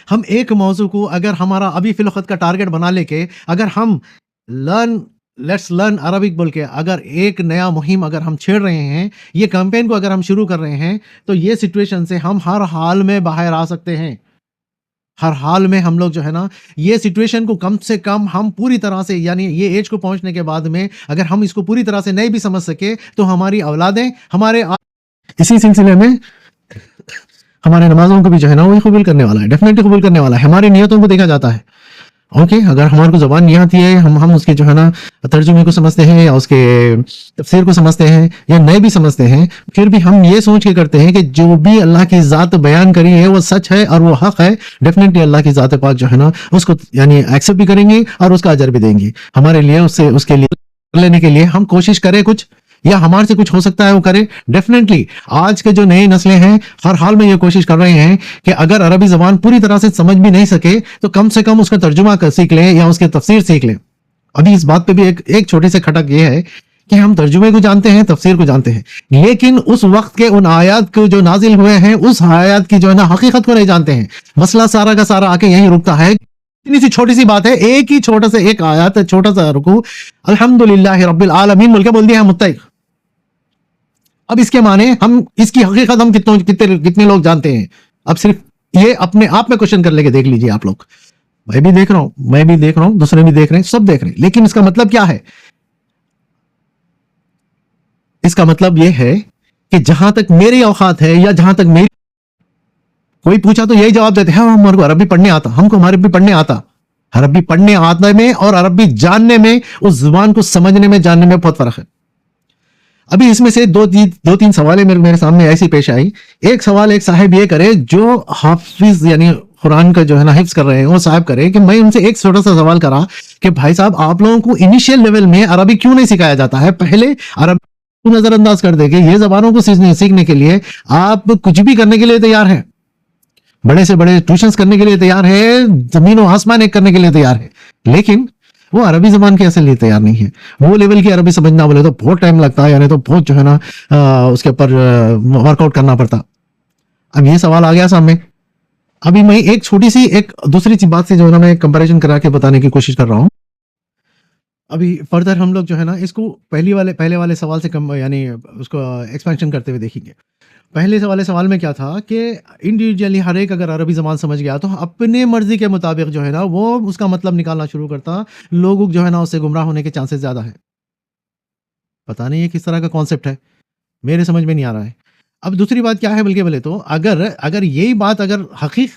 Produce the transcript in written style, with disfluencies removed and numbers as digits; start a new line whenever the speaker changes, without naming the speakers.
ہم ایک موضوع کو اگر ہمارا ابھی فی الوقت کا ٹارگٹ بنا لے کے اگر ہم لیٹس لرن عربک بول کے اگر ایک نیا مہم اگر ہم چھیڑ رہے ہیں، یہ کیمپین کو اگر ہم شروع کر رہے ہیں، تو یہ سچویشن سے ہم ہر حال میں باہر آ سکتے ہیں. ہر حال میں ہم لوگ جو ہے نا یہ سچویشن کو کم سے کم ہم پوری طرح سے یعنی یہ ایج کو پہنچنے کے بعد میں اگر ہم اس کو پوری طرح سے نہیں بھی سمجھ سکے تو ہماری اولادیں ہمارے اسی سلسلے میں ہمارے نمازوں کو بھی جو ہے نا وہی قبول کرنے والا ہے، ڈیفینیٹلی قبول کرنے والا ہے. ہماری نیتوں کو دیکھا جاتا ہے. اوکے، اگر ہمارے کو زبان نہیں آتی ہے، ہم اس کے جو ہے نا ترجمے کو سمجھتے ہیں یا اس کے تفسیر کو سمجھتے ہیں یا نہیں بھی سمجھتے ہیں، پھر بھی ہم یہ سوچ کے کرتے ہیں کہ جو بھی اللہ کی ذات بیان کری ہے وہ سچ ہے اور وہ حق ہے. ڈیفینیٹلی اللہ کی ذات پاک جو ہے نا اس کو یعنی ایکسیپٹ بھی کریں گے اور اس کا اجر بھی دیں گے. ہمارے لیے اس کے لیے لینے کے لیے ہم کوشش کریں کچھ، یا ہمارے سے کچھ ہو سکتا ہے وہ کرے. ڈیفینیٹلی آج کے جو نئی نسلیں ہیں ہر حال میں یہ کوشش کر رہے ہیں کہ اگر عربی زبان پوری طرح سے سمجھ بھی نہیں سکے تو کم سے کم اس کا ترجمہ سیکھ لیں یا اس کے تفسیر سیکھ لیں. ابھی اس بات پہ بھی ایک چھوٹی سے کھٹک یہ ہے کہ ہم ترجمے کو جانتے ہیں، تفسیر کو جانتے ہیں، لیکن اس وقت کے ان آیات کو جو نازل ہوئے ہیں اس آیات کی جو ہے نا حقیقت کو نہیں جانتے ہیں. مسئلہ سارا کا سارا آ کے یہی رکتا ہے. اتنی سی چھوٹی سی بات ہے، ایک ہی چھوٹا سا ایک آیات، چھوٹا سا رکوع الحمدللہ رب العالمین بول کے بول دیا ہے متفق. اب اس کے معنی ہم اس کی حقیقت ہم کتنے لوگ جانتے ہیں؟ اب صرف یہ اپنے آپ میں کوشچن کر لے کے دیکھ لیجئے آپ لوگ. میں بھی دیکھ رہا ہوں، دوسرے بھی دیکھ رہے ہیں، سب دیکھ رہے ہیں. لیکن اس کا مطلب کیا ہے؟ اس کا مطلب یہ ہے کہ جہاں تک میری اوقات ہے یا جہاں تک میری کوئی پوچھا تو یہی جواب دیتے ہیں ہمارے کو عربی پڑھنے آتا، ہم کو عربی پڑھنے آتا. عربی پڑھنے آنے میں اور عربی جاننے میں، اس زبان کو سمجھنے میں جاننے میں بہت فرق ہے. ابھی اس میں سے دو تین سوالیں میرے سامنے ایسی پیش آئی. ایک سوال ایک صاحب یہ کرے جو حافظ یعنی قرآن کا جو ہے نا حفظ کر رہے ہیں، وہ صاحب کرے کہ میں ان سے ایک چھوٹا سا سوال کرا کہ بھائی صاحب آپ لوگوں کو انیشیل لیول میں عربی کیوں نہیں سکھایا جاتا ہے؟ پہلے عربی کو نظر انداز کر دے کہ یہ زبانوں کو سیکھنے کے لیے آپ کچھ بھی کرنے کے لیے تیار ہیں، بڑے سے بڑے ٹیوشنز کرنے کے لیے تیار ہے، زمین و آسمان ایک کرنے کے لیے تیار ہے، لیکن وہ عربی زبان کے اصل لیے تیار نہیں ہے. وہ لیول کی عربی سمجھنا بولے تو بہت ٹائم لگتا ہے، یعنی تو بہت جو ہے نا اس کے اوپر ورک آؤٹ کرنا پڑتا. اب یہ سوال آ گیا سامنے. ابھی میں ایک چھوٹی سی ایک دوسری سی بات سے جو ہے نا میں کمپیریزن کرا کے بتانے کی کوشش کر رہا ہوں. ابھی فردر ہم لوگ جو ہے نا اس کو پہلے والے سوال سے یعنی اس کو ایکسپینشن کرتے ہوئے دیکھیں گے. پہلے سوال میں کیا تھا کہ انڈیویجولی ہر ایک اگر عربی زبان سمجھ گیا تو اپنے مرضی کے مطابق جو ہے نا وہ اس کا مطلب نکالنا شروع کرتا، لوگوں جو ہے نا اس سے گمراہ ہونے کے چانسز زیادہ ہیں. پتہ نہیں یہ کس طرح کا کانسیپٹ ہے، میرے سمجھ میں نہیں آ رہا ہے. اب دوسری بات کیا ہے بلکہ بولے تو اگر یہی بات اگر حقیقت